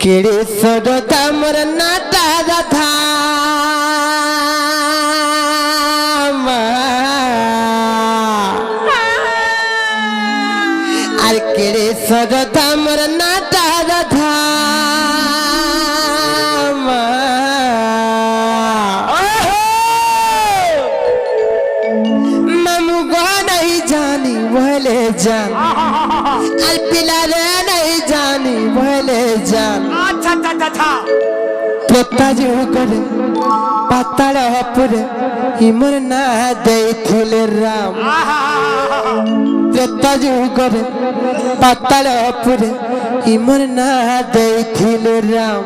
केड़े सदता मोर नाटा राधा আর কেড়ে সদতা মোর নাটা রাধা মামু গো নাই জানি বলে যান আর পিলারে নাই জানি বলে যান আচ্ছা আচ্ছা আচ্ছা প্রত্যাজ করে পাতাল পুরে হিমর না দেইଥିଲେ রাম প্রত্যাজ করে পাতাল পুরে হিমর না দেইଥିଲେ রাম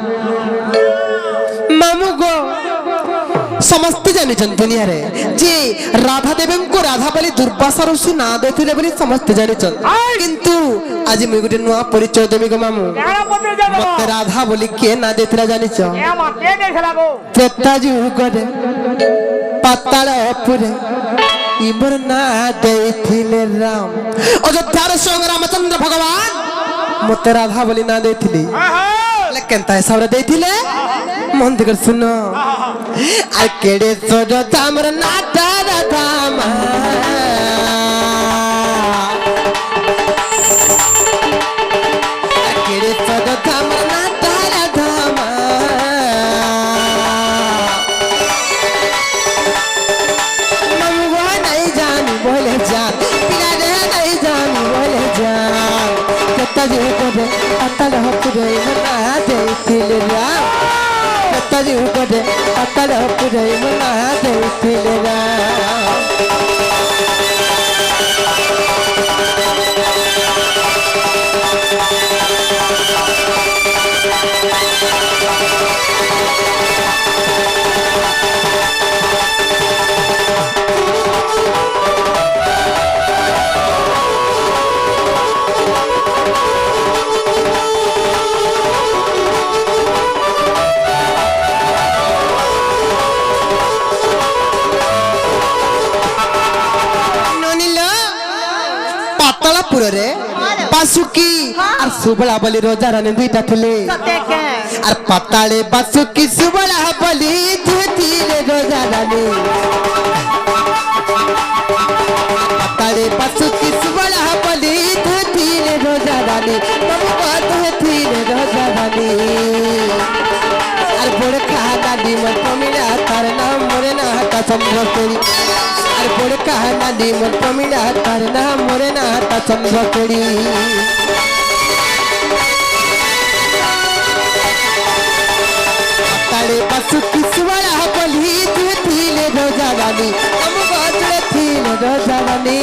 মামু গো समस्ते जानी दुनिया रे जे राधा देवी को राधा बोली दुर्वासा ऋषि ना देथिले बोली समस्ते जानी किंतु आज मुई गुटे नुआ परिचय देबी गो मामू मते राधा बोली के ना देथिला जानी छ प्रत्याजु करे पाताल पुरे इमर ना देथिले राम अयोध्यार संग रामचंद्र भगवान मते राधा बोली ना देथिली केनता हिसाब रे देथिले मन दिकर सुनो আর কেড়ে সদতা মোর নাটা রাধা মা কেড়ে সদতা মোর নাটা রাধা মা মামু গো নাই জানি বলে যান পিলারে নাই জানি বলে যান কত যে করে আতাল হপুরে না দেখিলে রাম ताजी उगडे अतल पुरे मना देथिले राम रे बासुकी और सुबला बलि रोजा रानी दुईटा थिले और पताले बासुकी सुबला बलि दुईले रोजा रानी पताले बासुकी सुबला बलि दुईले रोजा रानी दुईले रोजा रानी और बड़ खाना दी मन मिला तार नाम मोरे ना हटा चंद्रपुरी बड़ कहना दी मन मिला करना मोरे ना हटा चंद्रपुरी ताले बासुकी सुबला बलि दुईले रोजा रानी हम बाजले थिले रोजा रानी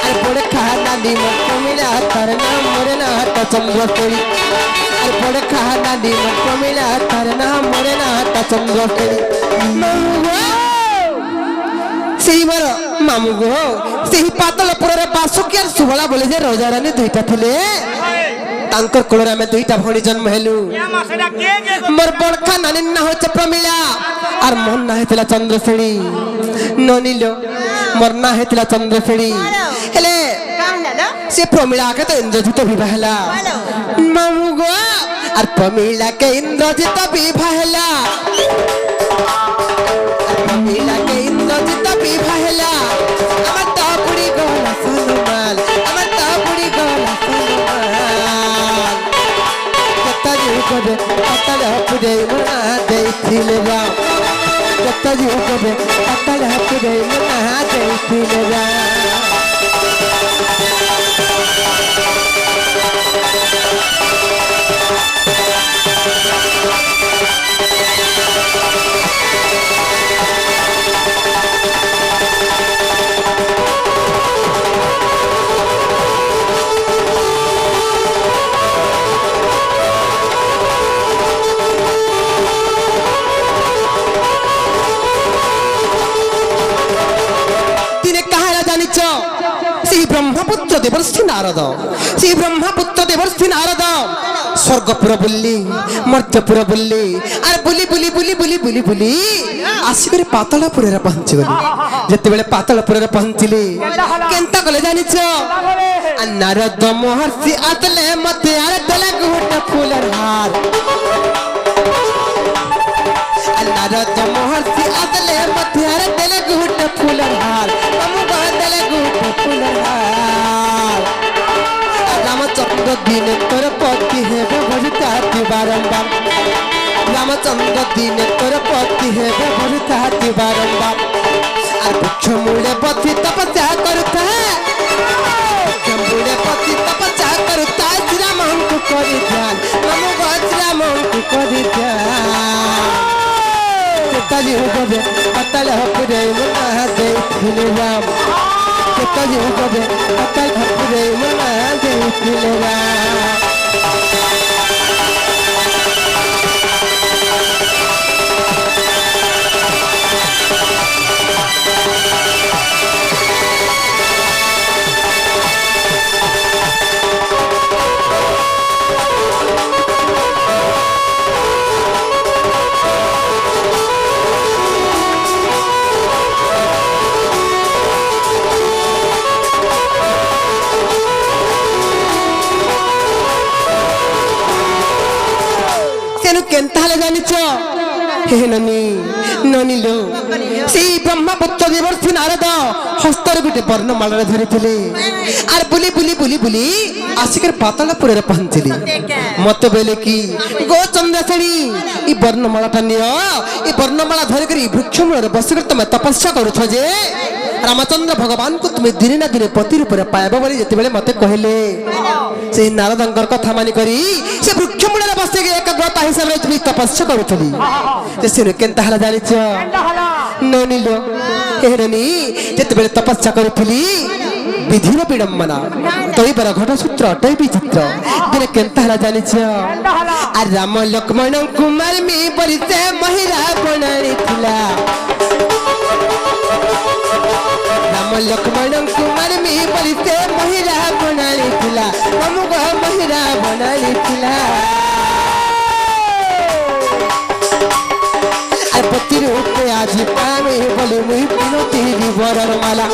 और बड़ कहना दी मन मिला करना मोरे ना हटा चंद्रपुरी और बड़ कहना दी मन मिला करना मोरे ना हटा चंद्रपुरी मामू गो से पातलपुर बासुकी और सुबला बोले जे रोजा रानी दुईटा थिले तांकर कोलरा में दुईटा भणी जन्म हेलु मोर बड़खा नानी ना हो प्रमिला और मन ना हेतला चंद्रसेणी ननिलो मोर ना हेतला चंद्रसेणी हेले से प्रमिला के तो इंद्रजित विवाह हला मामू गो और प्रमिला के इंद्रजित विवाह हला प्रमिला के इंद्रजित विवाह हला আমার তাপুরি গলা সনুমাল আমার তাপুরি গলা সনুমাল কত যুগবে পাতাল পুরে মনা দেইছিলে রাম কত যুগবে পাতাল পুরে মনা দেইছিলে রাম श्री ब्रह्मपुत्र देवर्षि नारद स्वर्गपुर बुल्ली मर्त्यपुर बुल्ली अरे बुली बुली बुली बुली बुली बुली आसिक पातालपुर पहुंची गली जिते बेले पातालपुर पहुंचली केंता कले जानिछ नारद महर्षि आतले मते अरे तले गोटे फूलर हार नारद महर्षि आतले मते अरे तले गोटे फूलर हार हम तले गोटे फूलर हार रामचंद्र दिन तोर पति हेबे भजताति बारंबार रामचंद्र दिन तोर पति हेबे भजताति बारंबार आ वृक्ष मूले पति तपस्या करता वृक्ष मूले पति तपस्या करता श्री राम को करि ध्यान नमो श्री राम को करि ध्यान तली होबे अतल हपुरे मना दे फिले राम तली होबे अतल हपुरे मना दे फिले राम केंता हले जानिछ हे ननी ननी लो से ब्रह्मपुत्र देवर्षि नारद हस्तर गुटे वर्णमाला धरिथिले आर बुली बुली बुली बुली आसिकर पातालपुर रे पहुंचली मते बेले की गो चंद्रसेनी ई वर्णमालाटा नियो ई वर्णमाला धरि करी वृक्ष मूल रे बसिकर तुम तपस्या करूछ जे रामचंद्र भगवान को तुम्हें दिन ना दिन पति रूप पाइब बोली जिते बेले मते कहले से नारदंकर कथा मानि करी से वृक्ष मूल रे बसि के एकग्रता हिसाब रे तुम तपस्या करूथली जे से केंता हला जानिछ ननिलो हेरनी जिते बेले तपस्या करूथली विधिर विडंबना तई पर घट सूत्र अटई विचित्र दिन केंता हला जानिछ आ राम लक्ष्मण कुमार मी परिते महिला बनानी थिला राम लक्ष्मण कुमार मी परिते महिला बनानी थिला अमुक महिला बनानी थिला पति रूपे आज पामे बोले मुई पिनती वरर माला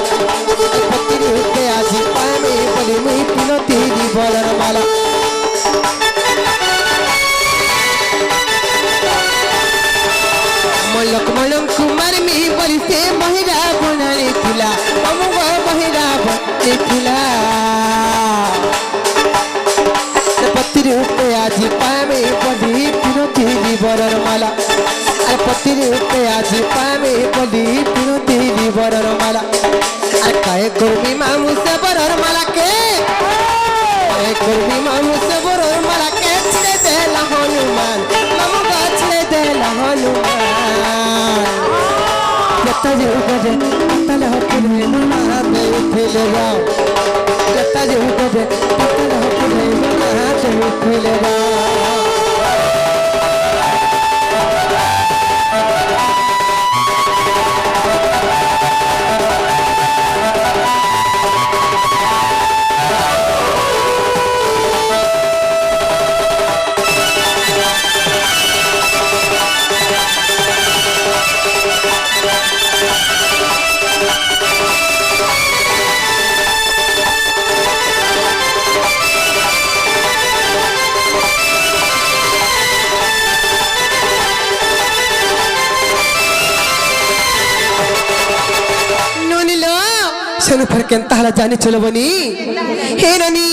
पति रूपे आज पामे बोले मुई पिनती वरर माला लक्ष्मण कुमार मी बोली से महिला बनानी थिला अमुक महिला बनती थिला पति रूपे आज पामे बोली पिनती वरर माला पति रूपे आज पामे बोली पिनती वरर माला काय कर्मी मामू से वरर माला के काय कर्मी मामू से वरर माला के छे देला हनुमान मामू का छे देला हनुमान जता जे उगजे तल हकुले मना दे फिले राम जता जे उगजे तल हकुले मना दे फिले राम फिर केंता हला जानी चलो बनी हे ननी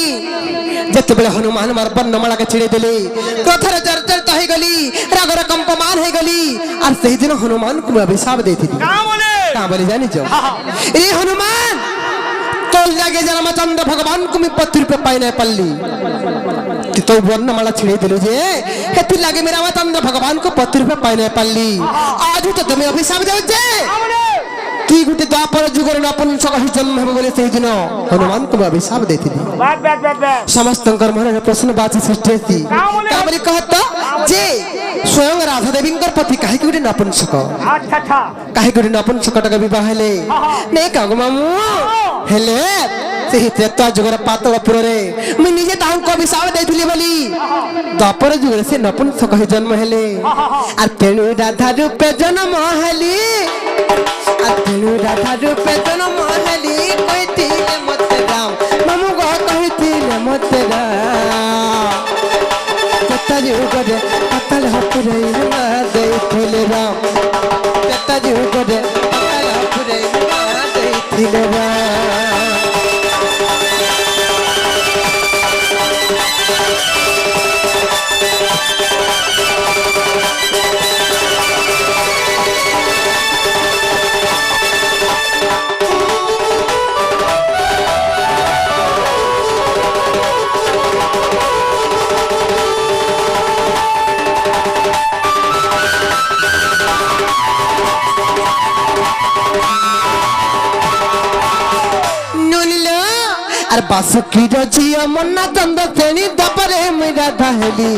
जते बेले हनुमान मार वर्णमाला के छिड़े देले कथर जर्जर तही गली रागर कंपमान हे गली और सही दिन हनुमान को अभिशाप देती थी का बोले जानी जो ए हनुमान तोल जागे रामचंद्र भगवान को मैं पति रूपे पाई नहीं पल्ली कि तो वर्णमाला छिड़े दिलो जे हेतु लागे मेरा रामचंद्र भगवान को पति रूपे पाई नहीं पल्ली आज तो तुम्हें अभिशाप देउ जे तुई गुटे द्वापर जुगर अपन सही जन्म हेबो बोले सही दिन हनुमान को अभिशाप देथिली समस्तंकर मन प्रश्न बात सृष्टि थी का बोली कहत जे स्वयं राधा देवी पति काहे गुटे नपुंसक काहे गुटे नपुंसक टका विवाह हेले नै कागो मामू हेले ସେହି ତ୍ରେତୟା ଯୁଗର ପାତଳପୁରରେ ମୁଁ ନିଜେ ତାଙ୍କୁ ଅଭିଶାପ ଦେଇଥିଲି ବୋଲି ଦ୍ୱାପର ଯୁଗରେ ସେ ନପୁଂସକ ହୋଇ ଜନ୍ମ ହେଲେ আর ତେଣୁ ରାଧା ରୂପେ ଜନ୍ମ ହେଲି আর ତେଣୁ ରାଧା ରୂପେ ଜନ୍ମ ହେଲି କହିଥିଲେ ମୋତେ ରାମ ମାମୁ ଗୋ କହିଥିଲେ ମୋତେ ରାମ ତ୍ରେତୟା ଯୁଗରେ ପାତାଳ ପୁରେ ମା ଦେଇଥିଲେ ରାମ ତ୍ରେତୟା ଯୁଗରେ ପାତାଳ ପୁରେ ମା ଦେଇଥିଲେ ରାମ আর বাসুকির ঝিও মন্না চন্দ শ্রেণী দপরে মুই রাধা হেলি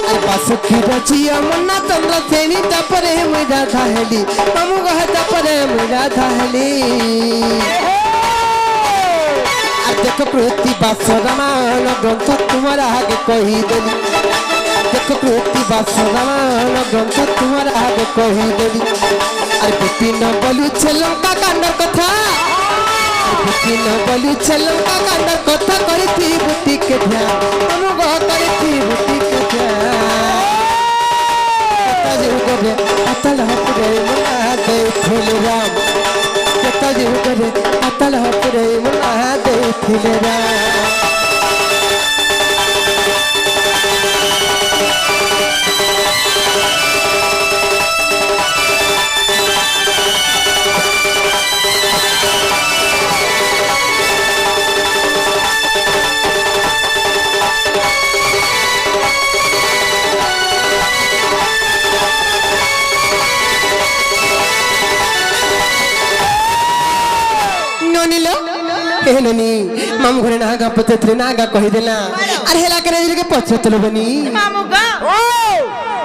আর বাসুকির ঝিও মন্না চন্দ শ্রেণী দপরে মুই রাধা হেলি মামু গহ দপরে মুই রাধা হেলি আর দেখো প্রতি বাস রামায়ণ গ্রন্থ তোমার আগে কহিদেলি দেখো প্রতি বাস রামায়ণ গ্রন্থ তোমার আগে কহিদেলি আর বিপিন বলুছে লঙ্কা কাণ্ডর কথা বিপিন বলুছে লঙ্কা কাণ্ডর কথা করিছি বুটিকে ধ্যান আমি গো করিছি বুটিকে ধ্যান যুগরে পাতাল হপুরে মনা ଦେଇଥିଲେ রাম কেতা যুগরে পাতাল হপুরে মনা ଦେଇଥିଲେ রাম हेलनी मामू घरे नागा पचतरे नागा कहि देला अरे हेला करे रे के पचतलो बनी मामू गा ओ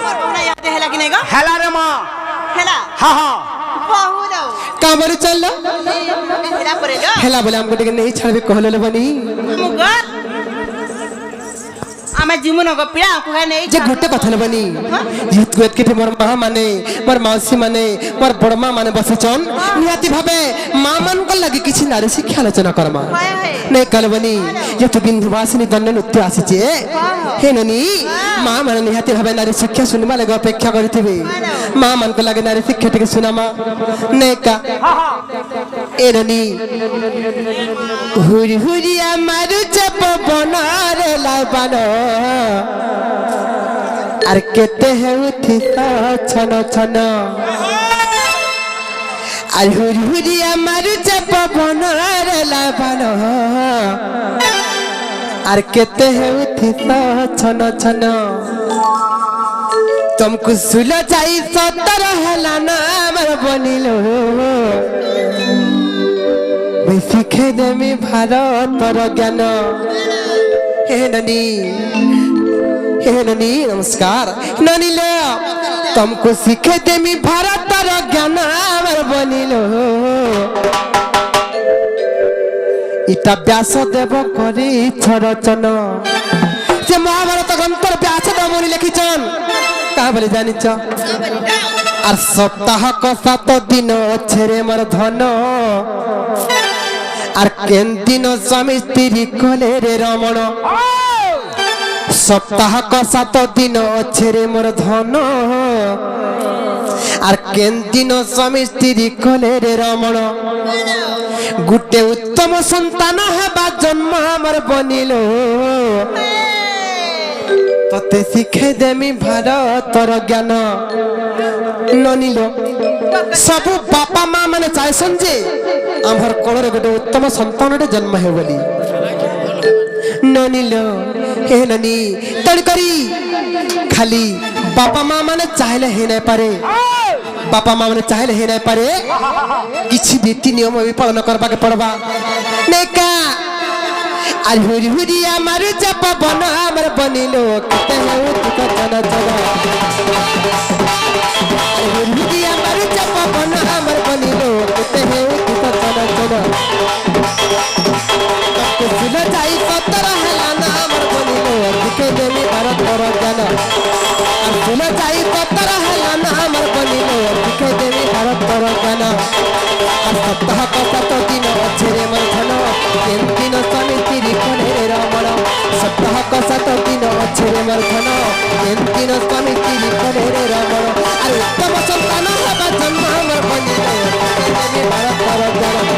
मोर बउना याद हेला कि नहीं गा हेला रे मां हेला हां हां बहु दो का बर चल हेला परे लो हेला बोले हमको टिके नहीं छाड़बे कहले बनी मामू गा आमे जिमु न गपिया को नहीं जे गोटे कथा न बनी जीत को एतके मोर मां माने मोर मौसी माने मोर बड़मा माने बसचन नियाती भाबे मां मन को लगे किछि नारी शिक्षा आलोचना करमा नहीं कल बनी जे तो बिंदुवासिनी दंड नृत्य आसीचे हे ननी मां मन नियाती भाबे नारी शिक्षा सुनबा लगे अपेक्षा करथिबे मां मन को लगे नारी शिक्षा टिके सुनामा नहीं का ए ननी हुरी हुरिया मारु चप बनारे लाबानो আর কেতে হেউথি ছন ছন আর হুরি হুরি আমার চাপ বনরে লাবান আর কেতে হেউথি ছন ছন तुमको सुल जाई सतर हला ना আমার বনিল मैं শিখে দেমি ভারতর জ্ঞান হে ননি हे ननी नमस्कार ननी ले तुमको सीखे देमी भारत र ज्ञान आवर बनिलो इटा व्यास देव करी रचन से महाभारत ग्रंथर व्यास देव बोली लिखिछन का बोली जानिछ আর সপ্তাহ ক 7 দিন ছেড়ে মোর ধন আর কেন দিন স্বামী স্ত্রী কলে রে রমণ सप्ताह का 7 दिन छेरे मोर धन আর কেন দিন স্বামী স্ত্রী কলে রে রমণ গুটে উত্তম সন্তান হেবা জন্ম আমার বনিল ততে শিখে দেমি ভারতর জ্ঞান ননিল সবু বাপা মা মানে চাইছন যে আমার কোলরে গোটে উত্তম সন্তানଟେ জন্ম হে বলি ननिल हे ननी तड़करी खाली बापा माँ माने चाहले हे नहीं पारे बापा माँ माने चाहले हे नहीं पारे किसी नीति नियम भी पालन करबा के पड़बा नहीं का आज हुरी हुरी हमारे जप बना हमर बनिलो कते है उत जना जना हुरी हुरी हमारे जप बना हमर बनिलो कते है उत जना जना दिल जाई कतर हला ना हमर बनिलो दिखे देवी भारत तर गाना আর সপ্তাহ কত দিন আছে রে মোর ধন কেন দিন স্বামী তিরি কোনে রে রমণ সপ্তাহ কত দিন আছে রে মোর ধন কেন দিন স্বামী তিরি কোনে রে রমণ আর উত্তম সন্তান হবা জন্ম আমার বনিলে দেবী ভারত তর গানা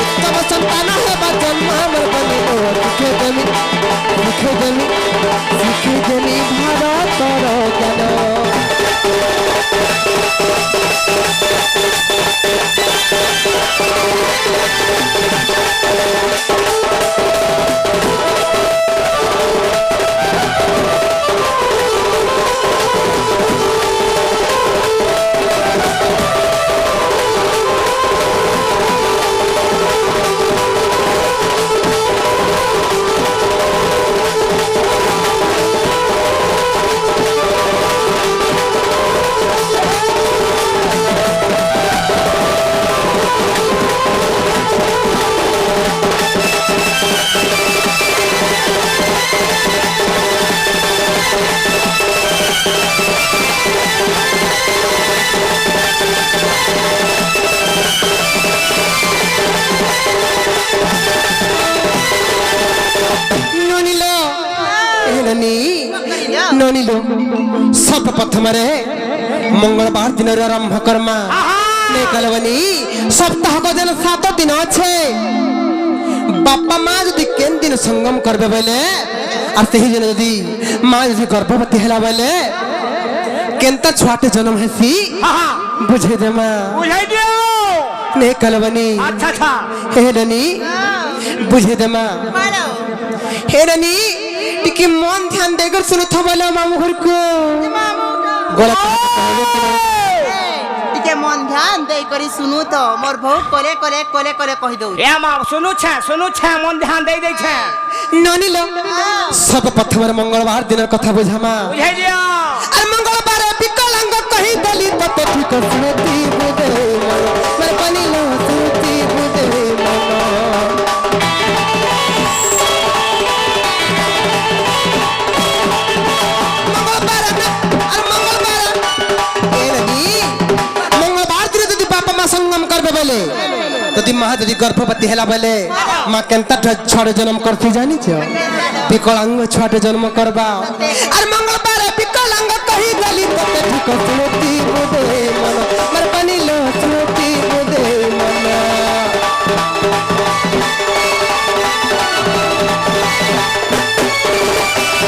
উত্তম সন্তান হবা জন্ম আমার বনিলে দিখে দেবী ভারত তর গানা ननिलो सर्वप्रथम मंगलवार दिन आरंभ कर्मा कलवनी सप्ताह को दिन 7 दिन अच्छे बापा माँ जदि केन दिन संगम करबे बेले और सही दिन जदि माँ जदि गर्भवती हैला बेले केनता छुआटे जन्म हेसी बुझे दे माँ बुझाई दियो ने कलवनी अच्छा हे ननी बुझे दे माँ हे ननी टिके मन ध्यान देकर सुनो थबला मामू घर को गलत टिके मन ध्यान दे करी सुनु तो मोर बहुत करे करे करे करे कहि दउ ए मां सुनु छे मन ध्यान दे दे छे ननी लो सब प्रथम मंगलवार दिन कथा बुझामा बुझाई दियो और मंगलवार विकलांग कहि दली तो ठीक सुनती बुझे मैं बनी लो सुनती बुझे संगम करबे बेले यदि माँ यदि गर्भवती हैला बेले माँ केनता छड़ जन्म करती जानी छ विकलांग छड़ जन्म करबा और मंगलवार विकलांग कहि गली तो ठीक सुनती बुझे मन मर बनी लो सुनती बुझे मन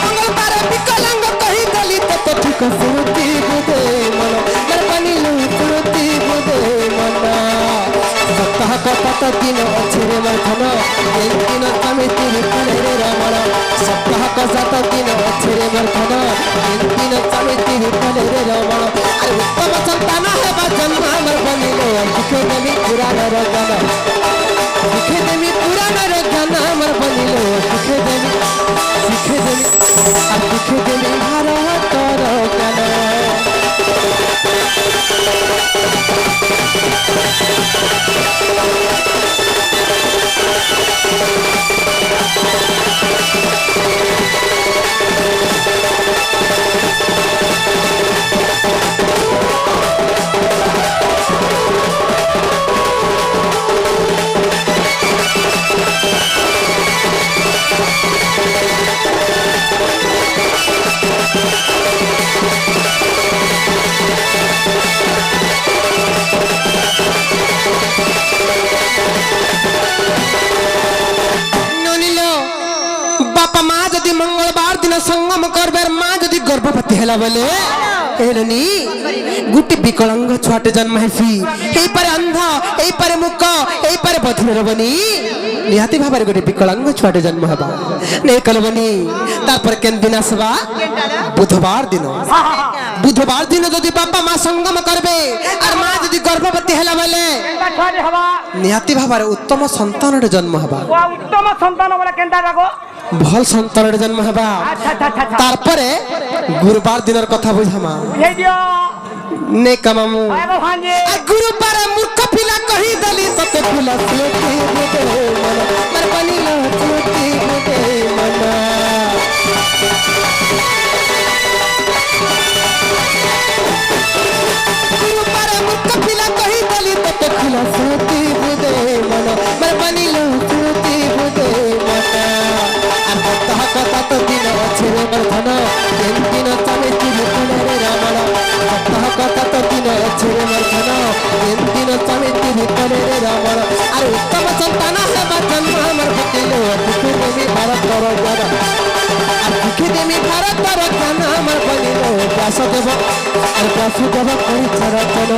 मंगलवार विकलांग कहि गली तो ठीक सुनती बुझे मन मर बनी लो सुनती बुझे सप्ताह का कत दिन अच्छे रे मोर धन केन दिन स्वामी तिरी कोने रे रमण सप्ताह का 7 दिन अच्छे रे मोर धन केन दिन स्वामी तिरी कोने रे रमण अरे उत्तम संतान हेबा जन्म हमर बनिले दिखे देमी पुराण रे गाना दिखे देमी पुराण रे गाना हमर बनिले दिखे देमी भारत रे गाना मंगलवार दिन संगम करबे माँ यदि गर्भवती हैला बेले एलनी गुटी विकलांग छुआटे जन्म हेसी एई पारे अंधा एई पारे मुक एई पारे बधिर बनी निहाती भाबरे गुटी विकलांग छुआटे जन्म हबा ने कलबनी तार पर केन दिन आसबा बुधवार दिन यदि बापा माँ संगम करबे और माँ यदि गर्भवती हैला बेले निहाती भाबरे उत्तम संतान जन्म हबा उत्तम संतान वाला केनता लागो भल संतान जन्म हबा तारपरे गुरुवार दिन कथा बुझामा बुझाई दियो ने कमामु आय भगवान जी गुरुवार मूर्ख पिला कहि दली तते फुला स्मृति बुझे मन मर बनी लो स्मृति बुझे मन ଧନ ଏନ୍ଦିନ ଚାଲିଛି ଭିତରେ ରାମର ସପ୍ତାହ କଥା ତ ଦିନ ଅଛି ରେ ମୋର ଧନ ଏନ୍ଦିନ ଚାଲିଛି ଭିତରେ ରାମର ଆରେ ଉତ୍ତମ ସନ୍ତାନ ହେବା ଜନ୍ମ ଆମର ଘଟିଲେ ଅତିଥି ଦେବୀ ଭାରତର ଜ୍ଞାନ ଅତିଥି ଦେବୀ ଭାରତର ଜ୍ଞାନ ଆମର ବନିଲେ ବ୍ୟାସଦେବ আর ব্যাসদেব করিছে রচন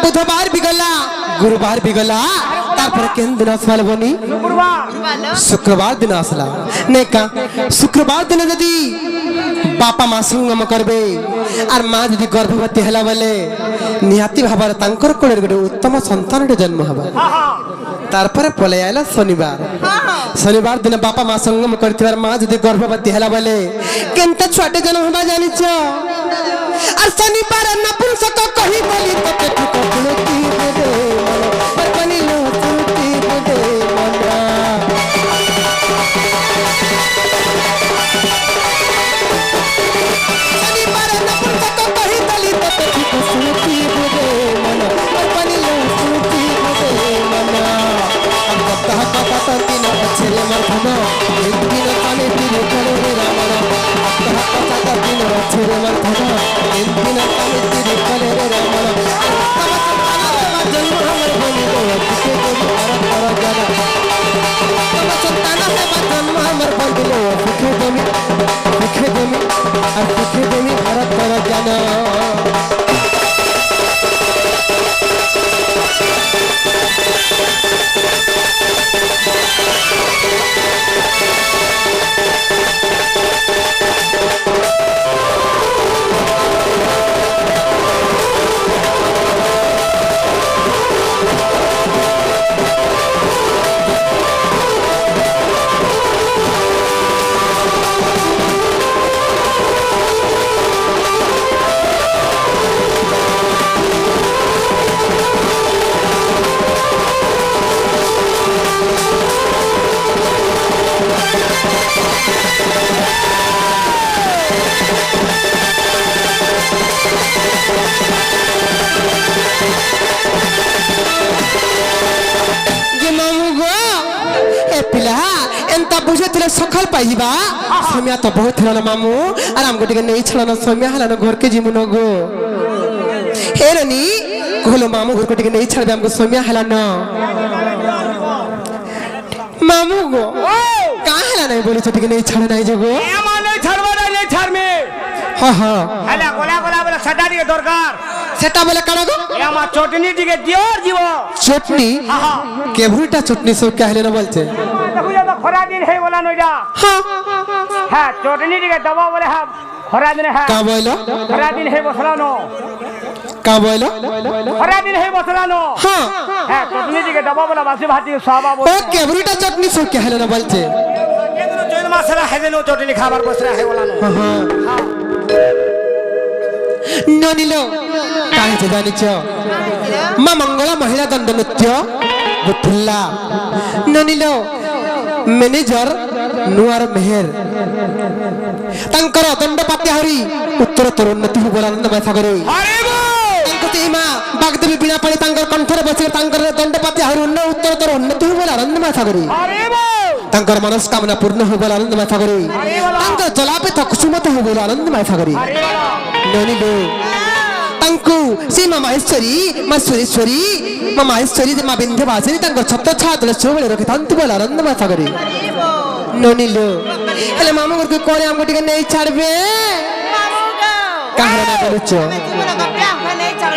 बुधवार भी गला गुरुवार भी गला तारपर केन दिन आसवाल बनी शुक्रवार दिन आसला ने का शुक्रवार दिन यदि बापा माँ संगम करबे आर माँ यदि गर्भवती हला बेले निहाती भाबर तांकर कोले गोटे उत्तम संतान जन्म हबा तारपर पले आइला शनिवार शनिवार दिन बापा माँ संगम करथिबार माँ यदि गर्भवती हला बेले केनता छुआटे जन्म हबा जानिछ আর শনিবার নপুংসক কহি বলি তোকে ঠিক বলতি দে মন আর বনিলো সুতি দে মন শনিবার নপুংসক কহি বলি তোকে ঠিক সুতি দে মন আর বনিলো সুতি দে মন আর সপ্তাহ কথা দিন ছেলে মর ধন একদিন কানে দিন করে রামন সপ্তাহ কথা দিন ছেলে মর ধন दिन काले तेरे कले रे रामन जन्म हमर बनिलो किसे को भारत पर जाना तब संतान है जन्म हमर बनिलो सुखे देमी और सुखे देमी भारत पर जाना सखल पाइबा समय तो बहुत थला ना मामू आराम को टिके नहीं छला ना समय हला ना घर के जिमु न गो हेरनी कहलो मामू घर को टिके नहीं छलबे हमको समय हला ना मामू गो का हला नहीं बोली टिके नहीं छला नहीं जगो ए मा नहीं छड़बा नहीं छड़ में हां हां हला गोला गोला बोला सटा दिए दरकार सेटा बोले काना गो ए मा चटनी दिके दियोर जीवो चटनी हां केभुटा चटनी सब क्या हले ना बोलते देखो जा तो खरा दिन है बोला नइजा हां हां चटनी दिके दबा बोले हां खरा दिन है का बोलो खरा दिन है बसला नो का बोलो खरा दिन है बसला नो हां हां चटनी दिके दबा बोला बासी भाती साबा बोल ओ केभुटा चटनी सब क्या हले ना बोलते केनो चोइन मसाला है नो चटनी खाবার बसरा है बोला नो हां ननिलो काहे से जानिछ मां मंगला महिला दंड नृत्य गुठुल्ला ननिलो मैनेजर नुआर मेहर तांकर दंड पात्याहरी उत्तर तरुन्नति होबला आनंद माथागरे अरे बो तांको तेमा बागदेवी बिना पळे तांकर कंठरे बसे तांकर दंड पात्याहरी उत्तर तरुन्नति होबला आनंद माथागरे अरे बो तांकर मनस्कामना पूर्ण होबला आनंद माथागरे तांकर जलापे तकुसुमत होबला आनंद माथागरे ननिलो ତାଙ୍କୁ ସେ ମା ମାହେଶ୍ୱରୀ ମା ସୁରେଶ୍ୱରୀ ମା ମାହେଶ୍ୱରୀ ମା ବିନ୍ଧ୍ୟବାସିନୀ ତାଙ୍କର ଛତ୍ର ଛାୟା ତଳେ ସବୁବେଳେ ରଖିଥାନ୍ତୁ ବୋଲେ ଆନନ୍ଦ ମାଥା କରି ନନିଲୋ ହେଲେ ମାମୁଁ ଘରକୁ କଣ ଆମକୁ ଟିକେ ନେଇ ଛାଡବେ କାହାର ନା ବୋଲୁଛ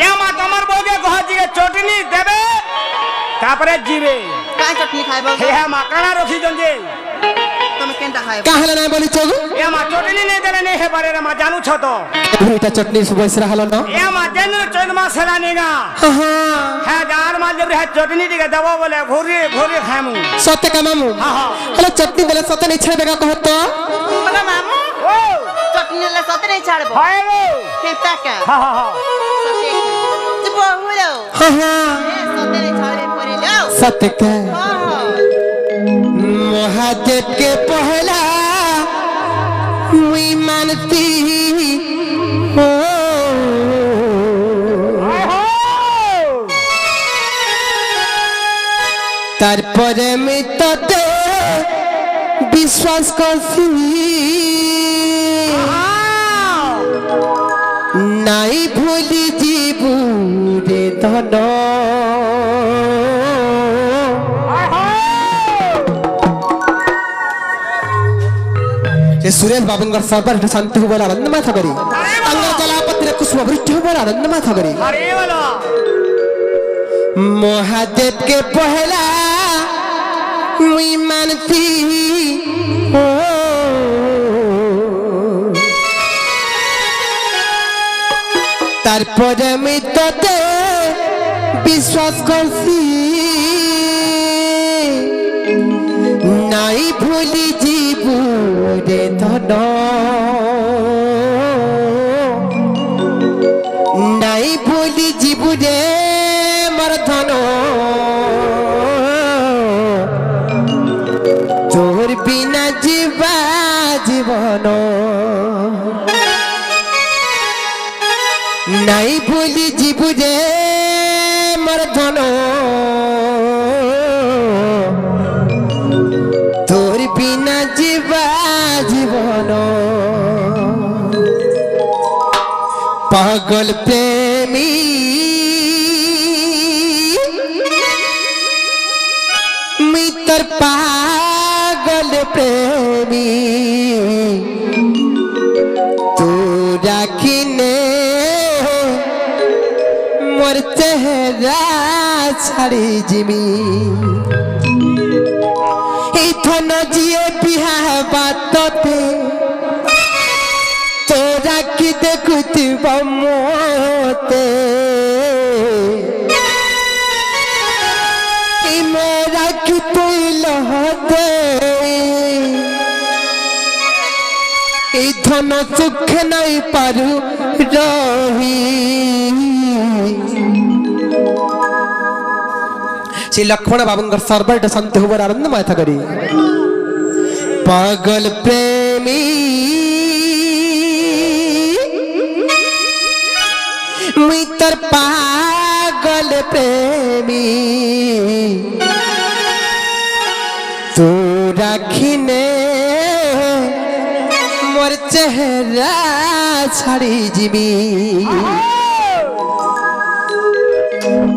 ଏ ମା ତମର ବୋଉକେ କହ ଟିକେ ଚଟନି ଦେବେ ତାପରେ ଯିବେ କାଇଁ ଚଟନି ଖାଇବ ହେ ହେ ମା କାଣା ରଖିଛନ୍ ଯେ ତମେ କେନ୍ତା ଖାଇବ କାହାର ନା ବୋଲୁଛ ଏ ମା ଚଟନି ନେଇ ଦେଲେ ନେଇ ହେବାରେ ରେ ମା ଜାଣୁଛ ତ ଏଇଟା ଚଟନି ସୁବସରା ହଲ ন ଏ ମା ଯେନ ଚୈତ ମାସ ହେଲା ନେଗା হ্যাঁ যার মাল দেবরে হ্যাঁ চটনি টিকে দেব বলে ঘুরি ঘুরি খাইমু সত্য কা মামু হেলে চটনি দেলে সত্য নেই ছাড়বে কা কহত বলো মামু ও চটনি লে সতে নাই ছাড়বো হয় গো কেতা কা হ্যাঁ হ্যাঁ হ্যাঁ সতে তু বহুলো হ্যাঁ হ্যাঁ সতে নাই ছাড়বে পরে যাও সত্য কা महादेव के पहला मुई मानती हो তারপরে আমি তোতে বিশ্বাস করছি নাই ভুলি জীবু রে ধন सुरेश बाबूंगर सरपर शांति हो बोला आनंद माथा करी अंगर जलापति कुसुम वृष्टि हो बोला आनंद माथा करी अरे वाला महादेव के पहला मुई मानती हो তারপরে আমি তোতে বিশ্বাস করছি নাই ভুলি জীবু রে ধন নাই ভুলি জীবু রে মর ধন তোর বিনা জীবা জীবন নাই ভুলি জীবু রে মর ধন তোর বিনা জীবা জীবন পাগল প্রেমী মিতর পাগল প্রেমী তোরা কিনে মোর চেহারা ছাড়ি জিমি এই ধন জিয়ে বিহা বাততে তোরা কি দেখুথিব মতে এই মোরা কি তৈল হতে এই ধন সুখে নাই পারু রহি श्री लक्ष्मण बाबूंगर सर्वर शांति हो आनंद माथा करी पागल प्रेमी मितर पागल प्रेमी तू राखिने मोर चेहरा छाड़ी जिमी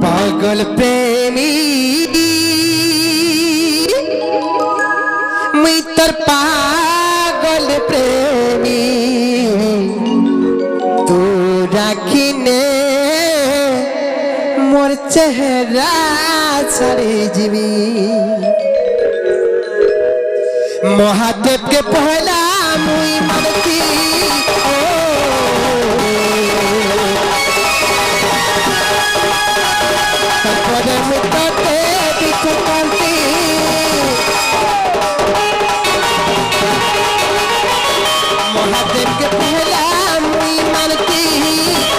पागल प्रेमी मितर पागल प्रेमी तू राखिने मोर चेहरा छाड़ी जीवी महादेव के पहला मुई मानती महादेव के पहला मुई मानती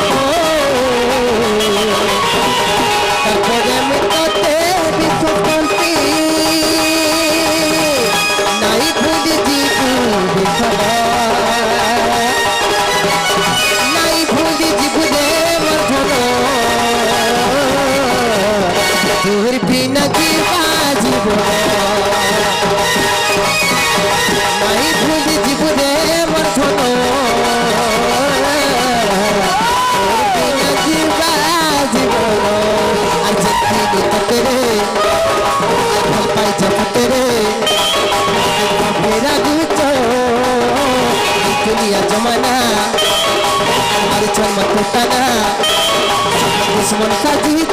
हो तारपरे मैं तोते विश्वास करती नाई भूली जीबू विश्वास नाई भूली जीबू रे मोर धन तोर बिना जीवा जीवन नाई भूली जीबू रे मोर धन तोर बिना सुताना दुश्मन साजिच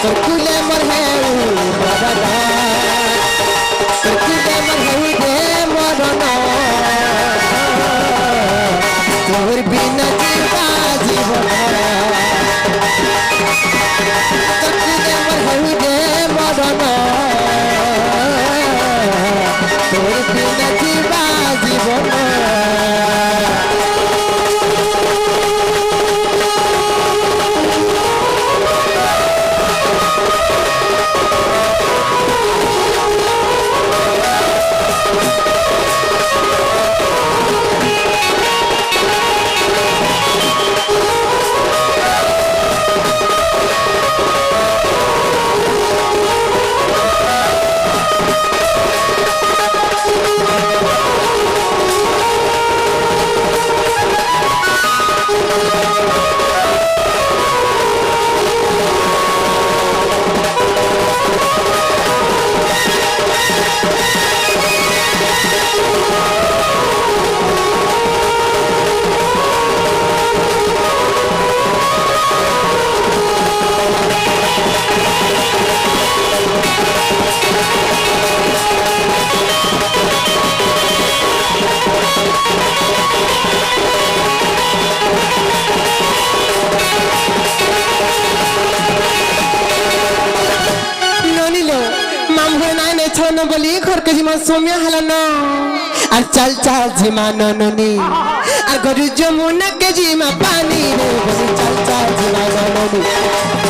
तोर कुले मर है मरना तोर कुले मर है रे मरना तोर बिना जीवा जीवन तोर कुले मर है रे मरना तोर बिना जीवा जीवन बोली घर के जिमा सोम्या हलानो और चल चल जिमा नननी और गरु जमुना के जिमा पानी रे बोली चल चल जिमा नननी